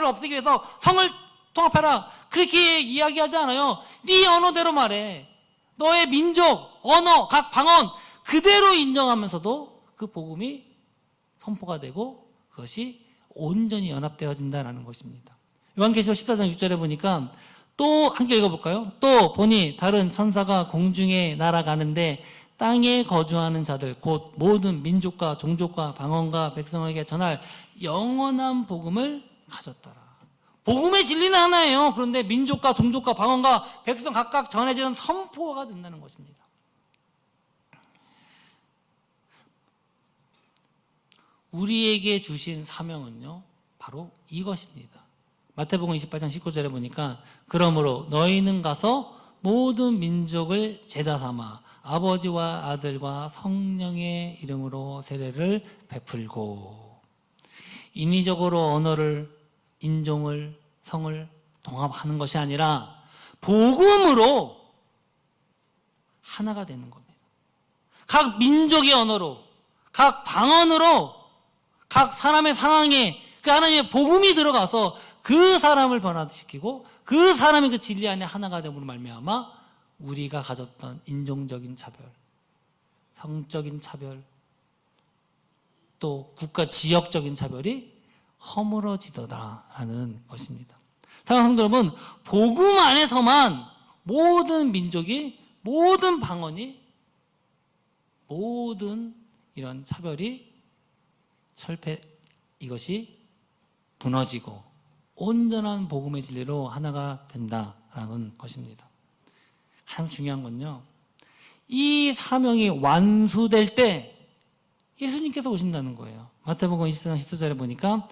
없애기 위해서 성을 통합해라, 그렇게 이야기하지 않아요. 네 언어대로 말해. 너의 민족, 언어, 각 방언 그대로 인정하면서도 그 복음이 선포가 되고 그것이 온전히 연합되어진다는 것입니다. 요한계시록 14장 6절에 보니까 또 함께 읽어볼까요? 또 보니 다른 천사가 공중에 날아가는데 땅에 거주하는 자들 곧 모든 민족과 종족과 방언과 백성에게 전할 영원한 복음을 가졌더라. 복음의 진리는 하나예요. 그런데 민족과 종족과 방언과 백성 각각 전해지는 선포가 된다는 것입니다. 우리에게 주신 사명은요, 바로 이것입니다. 마태복음 28장 19절에 보니까 그러므로 너희는 가서 모든 민족을 제자 삼아 아버지와 아들과 성령의 이름으로 세례를 베풀고, 인위적으로 언어를, 인종을, 성을 통합하는 것이 아니라 복음으로 하나가 되는 겁니다. 각 민족의 언어로, 각 방언으로, 각 사람의 상황에 그 하나님의 복음이 들어가서 그 사람을 변화시키고 그 사람이 그 진리 안에 하나가 됨으로 말미암아 우리가 가졌던 인종적인 차별, 성적인 차별, 또 국가 지역적인 차별이 허물어지더라라는 것입니다. 사랑하는 성도 여러분, 복음 안에서만 모든 민족이, 모든 방언이, 모든 이런 차별이 이것이 무너지고 온전한 복음의 진리로 하나가 된다라는 것입니다. 가장 중요한 건요, 이 사명이 완수될 때 예수님께서 오신다는 거예요. 마태복음 24장 14절에 보니까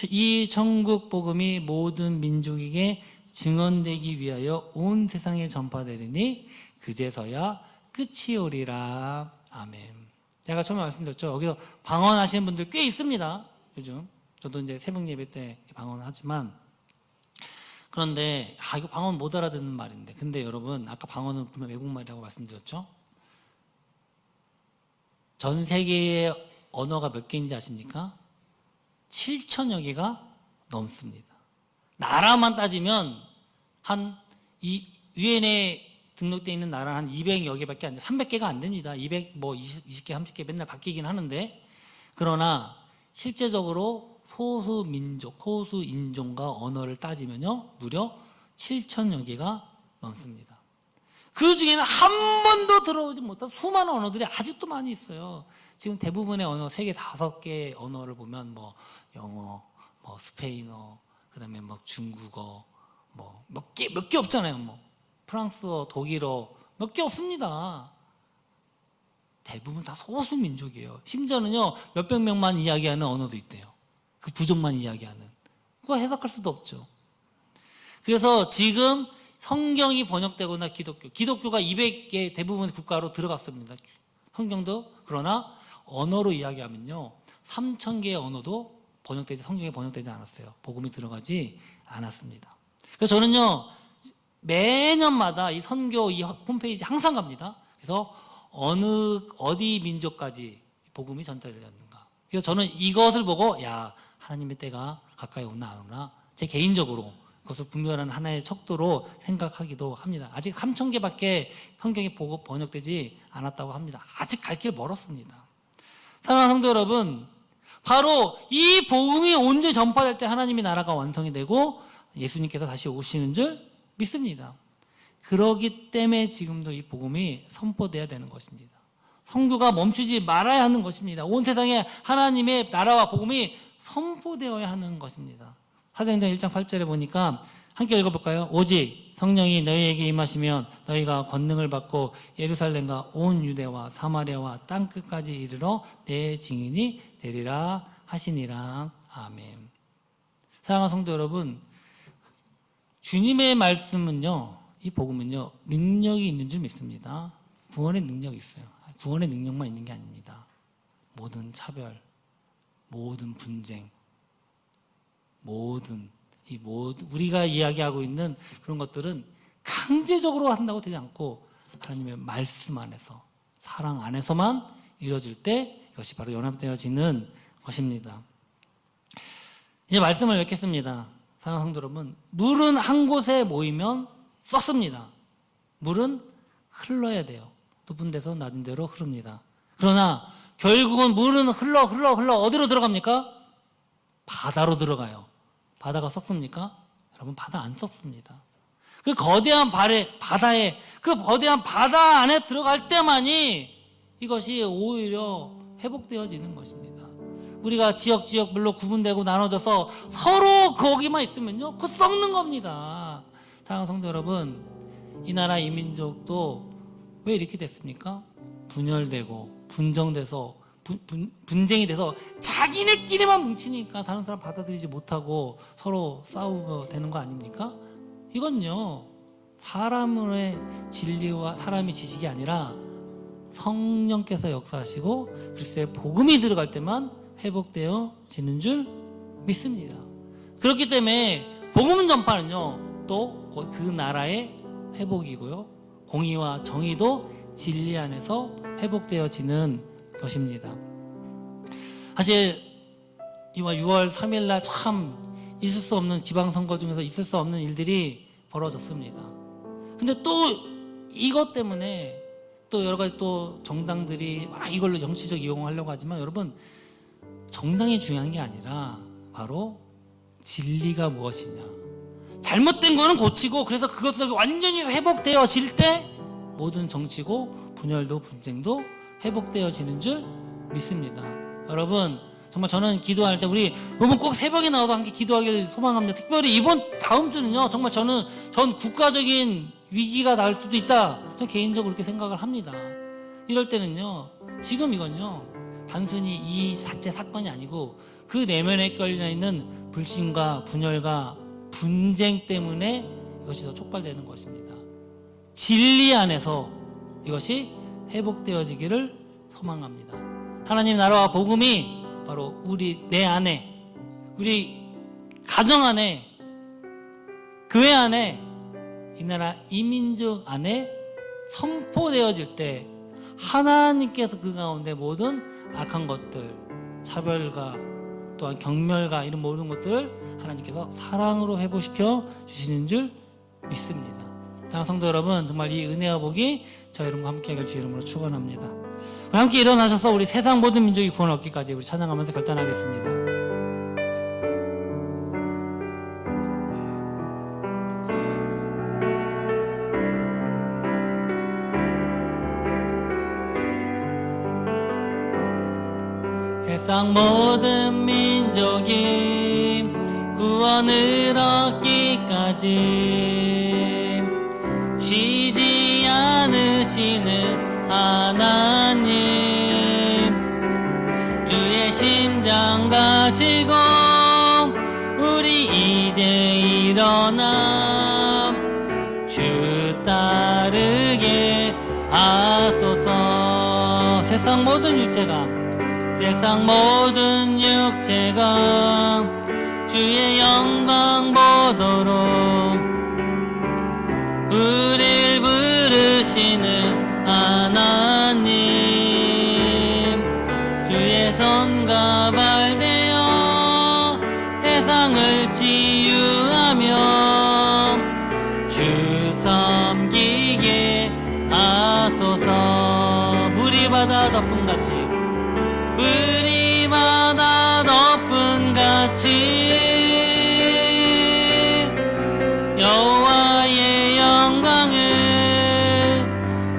이 천국 복음이 모든 민족에게 증언되기 위하여 온 세상에 전파되리니 그제서야 끝이 오리라. 아멘. 제가 처음에 말씀드렸죠. 여기서 방언하시는 분들 꽤 있습니다. 요즘 저도 이제 새벽 예배 때 방언하지만, 그런데 이거 방언 못 알아듣는 말인데, 근데 여러분 아까 방언은 분명 외국말이라고 말씀드렸죠. 전 세계의 언어가 몇 개인지 아십니까? 7천여 개가 넘습니다. 나라만 따지면 유엔에 등록되어 있는 나라는 한 200여 개밖에 안 돼요. 300개가 안 됩니다. 200, 20개, 30개 맨날 바뀌긴 하는데, 그러나 실제적으로 소수 민족, 소수 인종과 언어를 따지면요, 무려 7천여 개가 넘습니다. 그 중에는 한 번도 들어오지 못한 수많은 언어들이 아직도 많이 있어요. 지금 대부분의 언어, 세계 5개 언어를 보면 영어, 스페인어, 그 다음에 중국어, 몇 개 없잖아요. 프랑스어, 독일어, 몇 개 없습니다. 대부분 다 소수 민족이에요. 심지어는요, 몇백 명만 이야기하는 언어도 있대요. 그 부족만 이야기하는. 그거 해석할 수도 없죠. 그래서 지금 성경이 번역되거나 기독교가 200개 대부분 국가로 들어갔습니다. 성경도. 그러나 언어로 이야기하면요, 3,000개의 언어도 성경에 번역되지 않았어요. 복음이 들어가지 않았습니다. 그래서 저는요, 매년마다 이 선교 이 홈페이지 항상 갑니다. 그래서 어디 민족까지 복음이 전달되었는가. 그래서 저는 이것을 보고, 하나님의 때가 가까이 오나 안 오나, 제 개인적으로 그것을 분별하는 하나의 척도로 생각하기도 합니다. 아직 3,000개밖에 성경이 번역되지 않았다고 합니다. 아직 갈 길 멀었습니다. 사랑하는 성도 여러분, 바로 이 복음이 온전히 전파될 때 하나님의 나라가 완성이 되고 예수님께서 다시 오시는 줄 믿습니다. 그러기 때문에 지금도 이 복음이 선포돼야 되는 것입니다. 선교가 멈추지 말아야 하는 것입니다. 온 세상에 하나님의 나라와 복음이 선포되어야 하는 것입니다. 사도행전 1장 8절에 보니까 함께 읽어볼까요? 오직 성령이 너희에게 임하시면 너희가 권능을 받고 예루살렘과 온 유대와 사마리아와 땅끝까지 이르러 내 증인이 되리라 하시니라. 아멘. 사랑하는 성도 여러분, 주님의 말씀은요, 이 복음은요, 능력이 있는 줄 믿습니다. 구원의 능력이 있어요. 구원의 능력만 있는 게 아닙니다. 모든 차별, 모든 분쟁, 모든 우리가 이야기하고 있는 그런 것들은 강제적으로 한다고 되지 않고 하나님의 말씀 안에서, 사랑 안에서만 이루어질 때 이것이 바로 연합되어지는 것입니다. 이제 말씀을 맺겠습니다. 사랑하는 성도 여러분, 물은 한 곳에 모이면 썩습니다. 물은 흘러야 돼요. 높은 데서 낮은 데로 흐릅니다. 그러나 결국은 물은 흘러 어디로 들어갑니까? 바다로 들어가요. 바다가 썩습니까? 여러분, 바다 안 썩습니다. 그 거대한 바다에, 그 거대한 바다 안에 들어갈 때만이 이것이 오히려 회복되어지는 것입니다. 우리가 지역별로 구분되고 나눠져서 서로 거기만 있으면요, 그 썩는 겁니다. 사랑하는 성도 여러분, 이 나라 이 민족도 왜 이렇게 됐습니까? 분열되고 분정돼서 분쟁이 돼서 자기네끼리만 뭉치니까 다른 사람 받아들이지 못하고 서로 싸우게 되는 거 아닙니까? 이건요, 사람의 진리와 사람의 지식이 아니라 성령께서 역사하시고 그리스도의 복음이 들어갈 때만 회복되어지는 줄 믿습니다. 그렇기 때문에 복음 전파는요, 또 그 나라의 회복이고요, 공의와 정의도 진리 안에서 회복되어지는 것입니다. 사실 이번 6월 3일 날 참 있을 수 없는, 지방선거 중에서 있을 수 없는 일들이 벌어졌습니다. 근데 또 이것 때문에 또 여러 가지 또 정당들이 막 이걸로 정치적 이용하려고 하지만, 여러분, 정당이 중요한 게 아니라 바로 진리가 무엇이냐, 잘못된 거는 고치고, 그래서 그것을 완전히 회복되어질 때 모든 정치고 분열도 분쟁도 회복되어지는 줄 믿습니다. 여러분, 정말 저는 기도할 때 우리 여러분 꼭 새벽에 나와서 함께 기도하길 소망합니다. 특별히 다음 주는요, 정말 전 국가적인 위기가 날 수도 있다, 저 개인적으로 그렇게 생각을 합니다. 이럴 때는요, 지금 이건요, 단순히 이 자체 사건이 아니고 그 내면에 깔려있는 불신과 분열과 분쟁 때문에 이것이 더 촉발되는 것입니다. 진리 안에서 이것이 회복되어지기를 소망합니다. 하나님 나라와 복음이 바로 내 안에, 우리 가정 안에, 교회 안에, 이 나라 이 민족 안에 선포되어질 때 하나님께서 그 가운데 모든 악한 것들, 차별과 또한 경멸과 이런 모든 것들을 하나님께서 사랑으로 회복시켜 주시는 줄 믿습니다. 사랑하는 성도 여러분, 정말 이 은혜와 복이 저희 여러분과 함께하길 주 이름으로 축원합니다. 함께 일어나셔서 우리 세상 모든 민족이 구원 얻기까지 우리 찬양하면서 결단하겠습니다. 세상 모든 민족이 구원을 얻기까지 쉬지 않으시는 하나님, 주의 심장 가지고 우리 이제 일어나 주 따르게 하소서. 세상 모든 육체가 주의 영광 보도록 우릴 부르시는 하나님, 주의 손과 발 되어 세상을 치유하며 주 섬기게 하소서. 물이 바다 덮음같이, 물이 바다 덮음같이 여호와의 영광을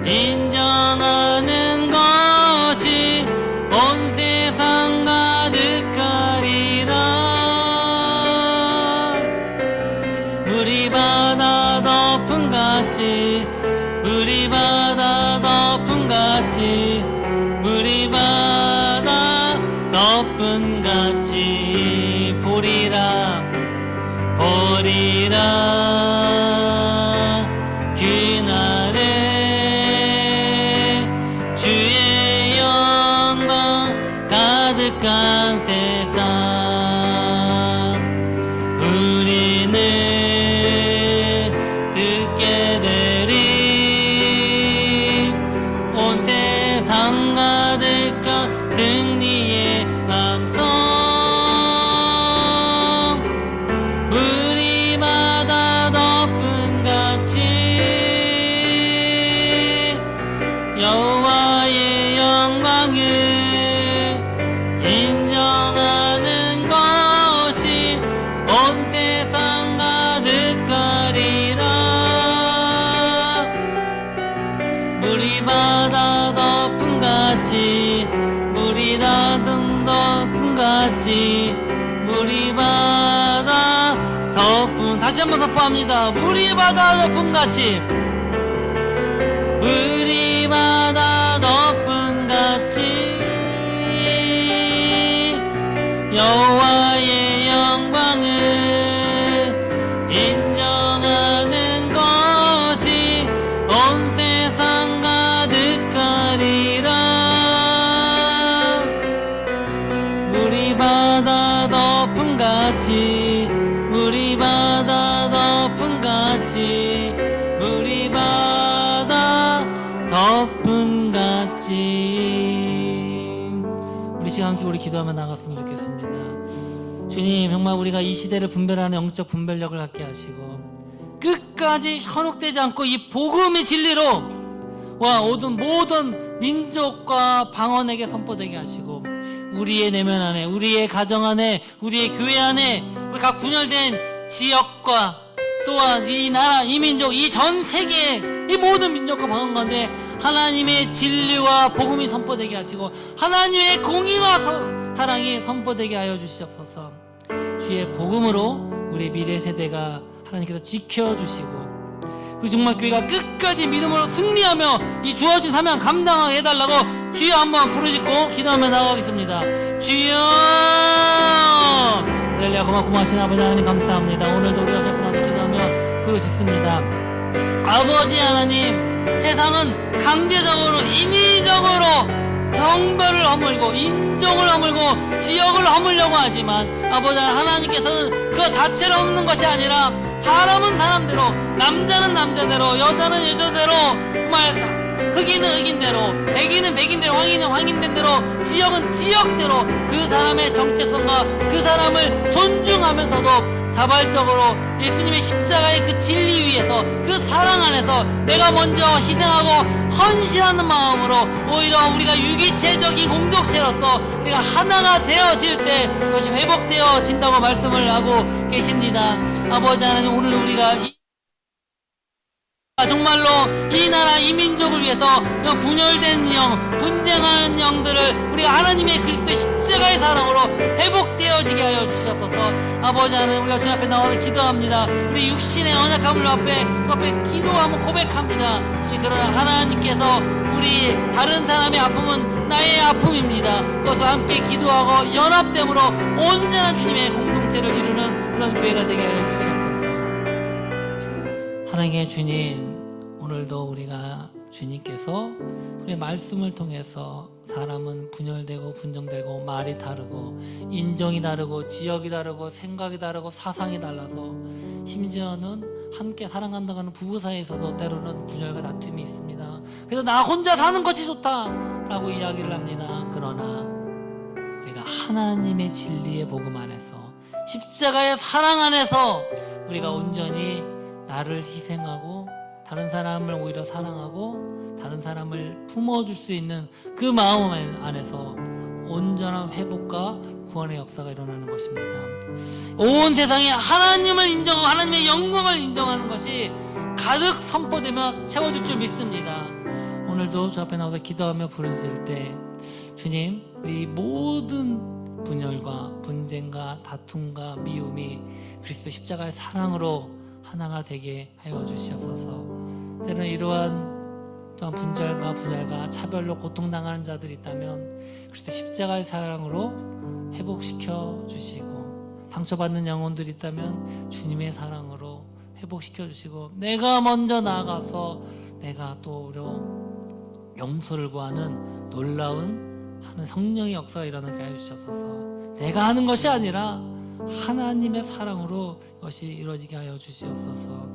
인정하는 것이 온 세상 가득하리라. 물이 바다 덮음같이, 물이 바다 덮음같이, 물이 바다 덮음같이 보리라. 그날에 주의 영광 가득한 세상 우리는 듣게 되리 온 세상 가득한 승리의 함성 물이 바다 덮음같이 여호와의 영광을 인정하는 것이 온 세상 가득하리라 물이 바다 덮음같이 물이 덮음같이 물이 바다 덮음 다시 한번 선포합니다. 물이 바다 덮음같이 물이 바다 덮음같이 여호와의 영광을 인정하는 것이 온 세상 가득하리라 물이 바다 덮음같이 물이 바다 덮음같이 물이 바다 덮음같이 우리 시간 함께 우리 기도하며 나갔으면 좋겠습니다. 주님 정말 우리가 이 시대를 분별하는 영적 분별력을 갖게 하시고 끝까지 현혹되지 않고 이 복음의 진리로 모든 민족과 방언에게 선포되게 하시고 우리의 내면 안에 우리의 가정 안에 우리의 교회 안에 우리 각 분열된 지역과 또한 이 나라 이 민족 이 전 세계 이 모든 민족과 방언 가운데 하나님의 진리와 복음이 선포되게 하시고 하나님의 공의와 사랑이 선포되게 하여 주시옵소서. 주의 복음으로 우리 미래 세대가 하나님께서 지켜주시고 그 정말 교회가 끝까지 믿음으로 승리하며 이 주어진 사명 감당하게 해달라고 주여 한번 부르짖고 기도하며 나가겠습니다. 주여 할렐루야. 고맙신 아버지 하나님 감사합니다. 오늘도 우리가 세분하게 기도하며 부르짖습니다. 아버지 하나님 세상은 강제적으로 인위적으로 성별을 허물고 인종을 허물고 지역을 허물려고 하지만 아버지 하나님께서는 그 자체로 없는 것이 아니라 사람은 사람대로 남자는 남자대로 여자는 여자대로 정말 흑인은 흑인대로 백인은 백인대로 황인은 황인된 대로 지역은 지역대로 그 사람의 정체성과 그 사람을 존중하면서도 자발적으로 예수님의 십자가의 그 진리 위에서 그 사랑 안에서 내가 먼저 희생하고 헌신하는 마음으로 오히려 우리가 유기체적인 공동체로서 우리가 하나가 되어질 때 그것이 회복되어진다고 말씀을 하고 계십니다. 아버지 하나님 오늘 우리가 정말로 이 나라 이 민족을 위해서 분열된 영 분쟁하는 영들을 우리가 하나님의 그리스도의 십자가의 사랑으로 회복되어지게 하여 주시옵소서. 아버지 하나님 우리가 주님 앞에 나와서 기도합니다. 우리 육신의 언약함을 앞에 기도하며 고백합니다. 주님 그러나 하나님께서 우리 다른 사람의 아픔은 나의 아픔입니다. 그것을 함께 기도하고 연합됨으로 온전한 주님의 공동체를 이루는 그런 교회가 되게 하여 주시옵소서. 사랑의 주님 오늘도 우리가 주님께서 우리의 말씀을 통해서 사람은 분열되고 분정되고 말이 다르고 인종이 다르고 지역이 다르고 생각이 다르고 사상이 달라서 심지어는 함께 사랑한다고 하는 부부 사이에서도 때로는 분열과 다툼이 있습니다. 그래서 나 혼자 사는 것이 좋다라고 이야기를 합니다. 그러나 우리가 하나님의 진리의 복음 안에서 십자가의 사랑 안에서 우리가 온전히 나를 희생하고 다른 사람을 오히려 사랑하고 다른 사람을 품어줄 수 있는 그 마음 안에서 온전한 회복과 구원의 역사가 일어나는 것입니다. 온 세상에 하나님을 인정하고 하나님의 영광을 인정하는 것이 가득 선포되며 채워질 줄 믿습니다. 오늘도 주 앞에 나와서 기도하며 부르짖을 때 주님 우리 모든 분열과 분쟁과 다툼과 미움이 그리스도 십자가의 사랑으로 하나가 되게 하여 주시옵소서. 때로는 이러한 또한 분절과 분열과 차별로 고통당하는 자들이 있다면 그리스도 십자가의 사랑으로 회복시켜 주시고 상처받는 영혼들이 있다면 주님의 사랑으로 회복시켜 주시고, 내가 먼저 나아가서 내가 또 용서를 구하는 놀라운 하는 성령의 역사가 일어나게 하여 주셔서, 내가 하는 것이 아니라 하나님의 사랑으로 이것이 이루어지게 하여 주시옵소서.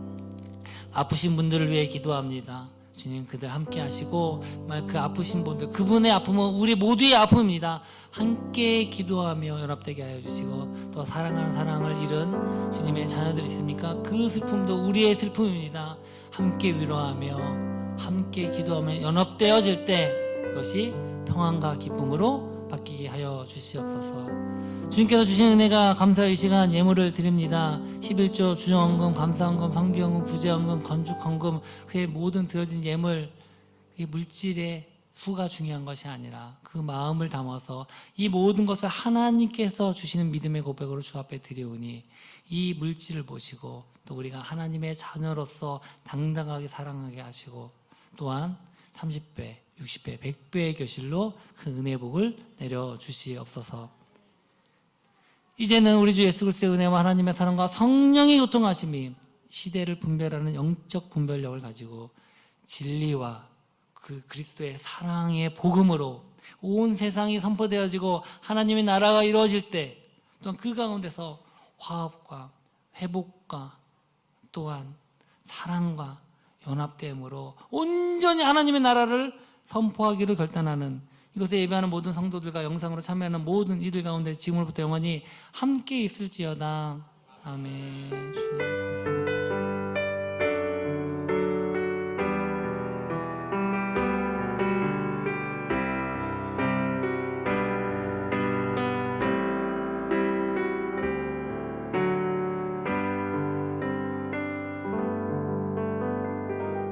아프신 분들을 위해 기도합니다. 주님, 그들 함께 하시고, 그 아프신 분들, 그분의 아픔은 우리 모두의 아픔입니다. 함께 기도하며 연합되게 하여 주시고, 또 사랑하는 사랑을 잃은 주님의 자녀들 있습니까? 그 슬픔도 우리의 슬픔입니다. 함께 위로하며 함께 기도하며 연합되어질 때 그것이 평안과 기쁨으로 바뀌게 하여 주시옵소서. 주님께서 주신 은혜가 감사의 시간 예물을 드립니다. 11조 주정헌금, 감사헌금, 성기헌금, 구제헌금, 건축헌금, 그의 모든 드려진 예물, 그 물질의 수가 중요한 것이 아니라 그 마음을 담아서 이 모든 것을 하나님께서 주시는 믿음의 고백으로 주 앞에 드리오니, 이 물질을 보시고 또 우리가 하나님의 자녀로서 당당하게 사랑하게 하시고, 또한 30배, 60배, 100배의 교실로 그 은혜 복을 내려주시옵소서. 이제는 우리 주 예수 그리스도의 은혜와 하나님의 사랑과 성령의 교통하심이 시대를 분별하는 영적 분별력을 가지고 진리와 그 그리스도의 사랑의 복음으로 온 세상이 선포되어지고 하나님의 나라가 이루어질 때, 또한 그 가운데서 화합과 회복과 또한 사랑과 연합됨으로 온전히 하나님의 나라를 선포하기를 결단하는, 이것에 예배하는 모든 성도들과 영상으로 참여하는 모든 이들 가운데 지금으로부터 영원히 함께 있을지어다. 아멘. 주님 감사합니다.